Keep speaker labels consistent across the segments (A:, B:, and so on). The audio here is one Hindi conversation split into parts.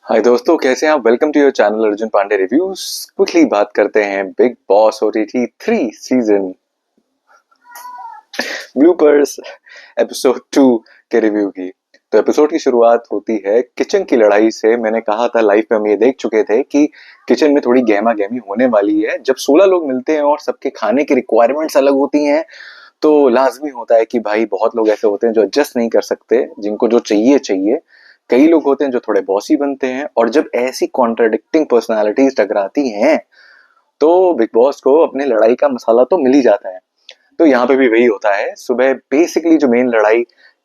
A: हाय दोस्तों, कैसे हैं आप? Welcome to your channel Arjun Pandey reviews. Quickly बात करते हैं Bigg Boss OTT 3 season bloopers episode 2 के रिव्यू की। तो एपिसोड की शुरुआत होती है किचन की लड़ाई से। मैंने कहा था, लाइव पे हम ये देख चुके थे कि किचन में थोड़ी गहमा गहमी होने वाली है। जब 16 लोग मिलते हैं और सबके खाने की रिक्वायरमेंट्स अलग होती हैं, तो लाजमी होता है कि भाई बहुत लोग ऐसे होते हैं जो एडजस्ट नहीं कर सकते, जिनको जो चाहिए चाहिए। कई लोग होते हैं जो थोड़े बॉसी बनते हैं, और जब ऐसी कॉन्ट्राडिक्टिंग पर्सनालिटीज टकराती हैं तो बिग बॉस को अपने लड़ाई का मसाला तो मिल ही जाता है। तो यहाँ पे भी वही होता है। सुबह बेसिकली जो मेन लड़ाई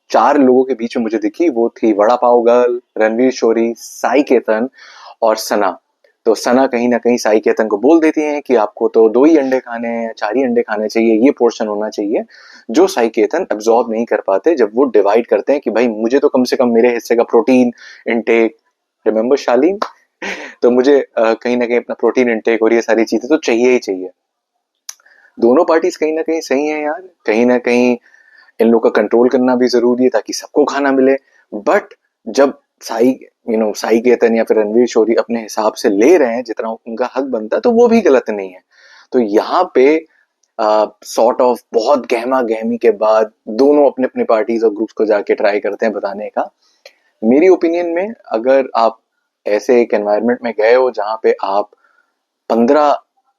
A: 4 लोगों के बीच में मुझे दिखी, वो थी वड़ा पाव गर्ल, रणवीर शोरी, साई केतन और सना। तो सना कहीं ना कहीं साई केतन को बोल देती हैं कि आपको तो 2 ही अंडे खाने हैं, 4 ही अंडे खाने चाहिए, ये पोर्शन होना चाहिए, जो साई केतन एब्जॉर्ब नहीं कर पाते जब वो डिवाइड करते हैं कि भाई मुझे तो कम से कम मेरे हिस्से का प्रोटीन इनटेक, रिमेंबर शालीन, तो मुझे कहीं ना कहीं अपना प्रोटीन इनटेक और ये सारी चीजें तो चाहिए ही चाहिए। दोनों पार्टीज कहीं ना कहीं सही है यार, कहीं ना कहीं इन लोग का कंट्रोल करना भी जरूरी है ताकि सबको खाना मिले। बट जब साई साई केतन या फिर रणवीर शोरी अपने हिसाब से ले रहे हैं जितना उनका हक बनता है, तो वो भी गलत नहीं है। तो यहाँ पे सॉर्ट ऑफ बहुत गहमा गहमी के बाद दोनों अपने अपने पार्टीज और ग्रुप्स को जाके ट्राई करते हैं बताने का। मेरी ओपिनियन में, अगर आप ऐसे एक एनवायरनमेंट में गए हो जहाँ पे आप 15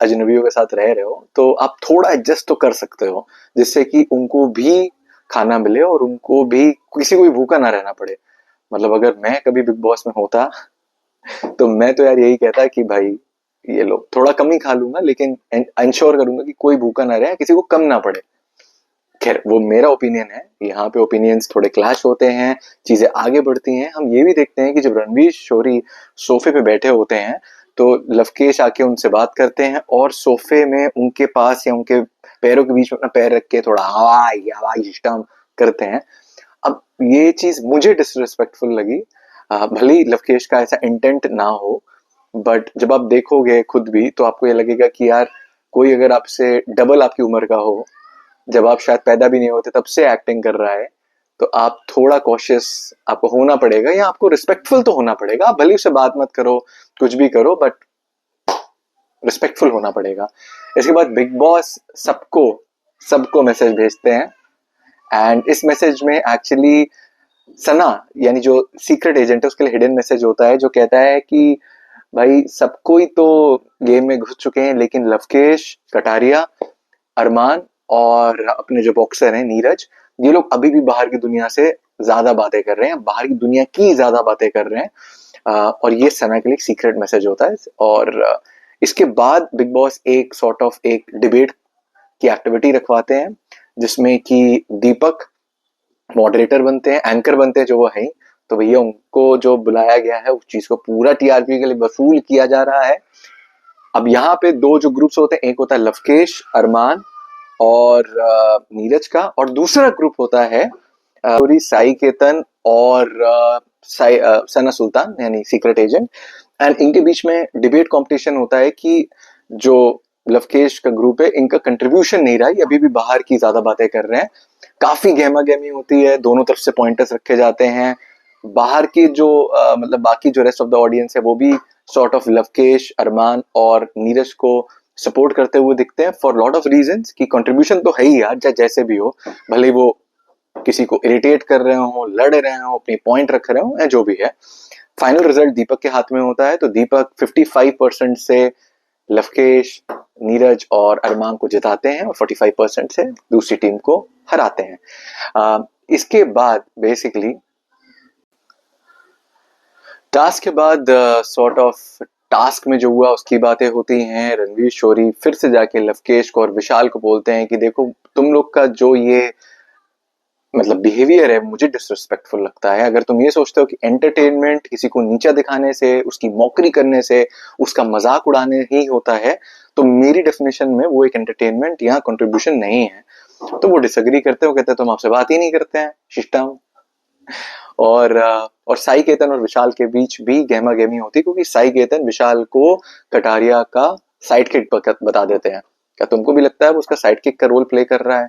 A: अजनबियों के साथ रह रहे हो, तो आप थोड़ा एडजस्ट तो कर सकते हो, जिससे कि उनको भी खाना मिले और उनको भी, किसी को भी भूखा ना रहना पड़े। मतलब अगर मैं कभी बिग बॉस में होता तो मैं तो यार यही कहता कि भाई ये लोग थोड़ा कम ही खा लूंगा, लेकिन इंश्योर करूंगा कि कोई भूखा ना रहे, किसी को कम ना पड़े। खैर, वो मेरा ओपिनियन है। यहाँ पे ओपिनियंस थोड़े क्लैश होते हैं, चीजें आगे बढ़ती हैं। हम ये भी देखते हैं कि जब रणवीर शोरी सोफे पे बैठे होते हैं, तो लवकेश आके उनसे बात करते हैं और सोफे में उनके पास या उनके पैरों के बीच में अपना पैर रख के थोड़ा हवाई हवाई सिस्टम करते हैं। अब ये चीज मुझे डिसरिस्पेक्टफुल लगी। भले ही लवकेश का ऐसा इंटेंट ना हो, बट जब आप देखोगे खुद भी तो आपको ये लगेगा कि यार, कोई अगर आपसे डबल आपकी उम्र का हो, जब आप शायद पैदा भी नहीं होते तब से एक्टिंग कर रहा है, तो आप थोड़ा कॉशियस आपको होना पड़ेगा, या आपको रिस्पेक्टफुल तो होना पड़ेगा। आप भले ही उससे बात मत करो, कुछ भी करो, बट रिस्पेक्टफुल होना पड़ेगा। इसके बाद बिग बॉस सबको सबको मैसेज भेजते हैं, एंड इस मैसेज में एक्चुअली सना, यानी जो सीक्रेट एजेंट है, उसके लिए हिडन मैसेज होता है जो कहता है कि भाई सबको ही तो गेम में घुस चुके हैं, लेकिन लवकेश, कटारिया, अरमान और अपने जो बॉक्सर हैं नीरज, ये लोग अभी भी बाहर की दुनिया से ज्यादा बातें कर रहे हैं, बाहर की दुनिया की ज्यादा बातें कर रहे हैं। और ये सना के लिए सीक्रेट मैसेज होता है। और इसके बाद बिग बॉस एक सॉर्ट ऑफ एक डिबेट की एक्टिविटी रखवाते हैं, जिसमें कि दीपक मॉडरेटर बनते हैं, एंकर बनते हैं जो वो है। तो भैया उनको जो बुलाया गया है, उस चीज को पूरा टीआरपी के लिए वसूल किया जा रहा है। अब यहाँ पे 2 जो ग्रुप्स होते हैं, एक होता है लवकेश, अरमान और नीरज का, और दूसरा ग्रुप होता है साई केतन और सना सुल्तान, यानी सीक्रेट एजेंट। एंड इनके बीच में डिबेट कंपटीशन होता है कि जो लवकेश का ग्रुप है, इनका कंट्रीब्यूशन नहीं रहा, ये अभी भी बाहर की ज्यादा बातें कर रहे हैं। काफी गहमा गहमी होती है, दोनों तरफ से पॉइंटर्स रखे जाते हैं। बाहर की जो मतलब बाकी जो रेस्ट ऑफ द ऑडियंस है, वो भी सॉर्ट ऑफ लवकेश, अरमान और नीरज को सपोर्ट करते हुए दिखते हैं, फॉर लॉट ऑफ रीजंस। की कंट्रीब्यूशन तो है ही यार, चाहे जैसे भी हो, भले वो किसी को इरिटेट कर रहे हो, लड़ रहे हो, अपनी पॉइंट रख रहे हो, या जो भी है, फाइनल रिजल्ट दीपक के हाथ में होता है। तो दीपक 55% से लवकेश, नीरज और अरमान को जिताते हैं, और 45% से दूसरी टीम को हराते हैं। इसके बाद बेसिकली टास्क के बाद सॉर्ट ऑफ टास्क में जो हुआ उसकी बातें होती हैं। रणवीर शोरी फिर से जाके लवकेश को और विशाल को बोलते हैं कि देखो, तुम लोग का जो ये मतलब बिहेवियर है, मुझे डिसरिस्पेक्टफुल लगता है। अगर तुम ये सोचते हो कि एंटरटेनमेंट किसी को नीचा दिखाने से, उसकी मौकरी करने से, उसका मजाक उड़ाने ही होता है, तो मेरी डेफिनेशन में वो एक एंटरटेनमेंट या कंट्रीब्यूशन नहीं है। तो वो डिसएग्री करते हो, कहते हैं तुम आपसे बात ही नहीं करते हैं सिस्टम। और साई केतन और विशाल के बीच भी गहमा गहमी होती, क्योंकि साई केतन विशाल को कटारिया का साइड किक बता देते हैं। क्या तुमको भी लगता है वो उसका साइड किक का रोल प्ले कर रहा है?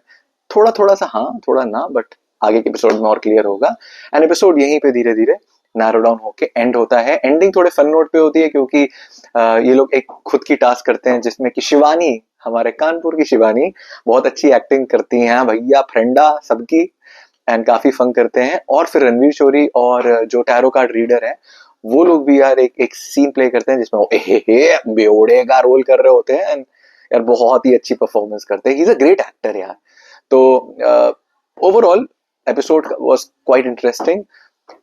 A: थोड़ा थोड़ा सा हाँ, थोड़ा ना, बट आगे के एपिसोड में और क्लियर होगा। एंड एपिसोड यहीं पे धीरे धीरे नैरो डाउन होके एंड होता है। एंडिंग थोड़े फन नोट पे होती है क्योंकि ये लोग एक खुद की टास्क करते हैं जिसमें कि शिवानी, हमारे कानपुर की शिवानी बहुत अच्छी एक्टिंग करती हैं भैया, फ्रेंडा सबकी, एंड काफी फन करते हैं। और फिर रणवीर शोरी और जो टैरो कार्ड रीडर है वो लोग भी यार एक एक सीन प्ले करते हैं जिसमें वो बेवड़े का रोल कर रहे होते हैं, एंड यार बहुत ही अच्छी परफॉर्मेंस करते हैं। He is a great actor यार। तो overall episode was quite interesting.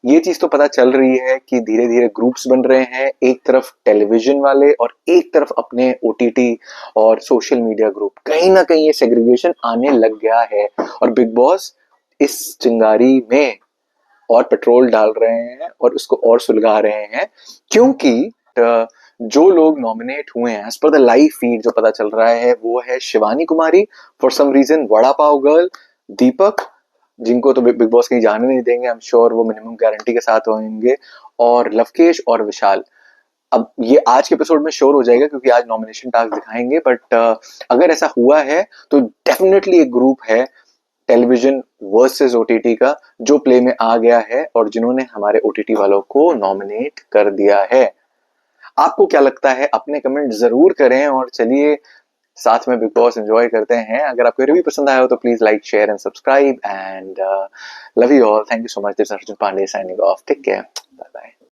A: ये चीज तो पता चल रही है कि धीरे धीरे ग्रुप्स बन रहे हैं, एक तरफ टेलीविजन वाले और एक तरफ अपने ओटीटी और सोशल मीडिया ग्रुप। कहीं ना कहीं ये सेग्रीगेशन आने लग गया है और बिग बॉस इस चिंगारी में और पेट्रोल डाल रहे हैं और उसको और सुलगा रहे हैं, क्योंकि जो लोग नॉमिनेट हुए हैं as per the live feed जो पता चल रहा है वो है Shivani Kumari for some reason, vada pav girl, Deepak, जिनको तो बिग बॉस कहीं जाने नहीं देंगे, आई एम श्योर वो मिनिमम गारंटी के साथ होंगे, और लवकेश और विशाल। अब ये आज के एपिसोड में श्योर हो जाएगा क्योंकि आज नॉमिनेशन टास्क दिखाएंगे, बट अगर ऐसा हुआ है तो डेफिनेटली एक ग्रुप है टेलीविजन वर्सेस ओटीटी का जो प्ले में आ गया है और जिन्होंने हमारे ओटीटी वालों को नॉमिनेट कर दिया है। आपको क्या लगता है अपने कमेंट जरूर करें और चलिए साथ में बिग बॉस एंजॉय करते हैं। अगर आपको रिव्यू पसंद आया हो तो please like share and subscribe, and love you all, thank you so much. This is Arjun Pandey signing off, take care, bye bye.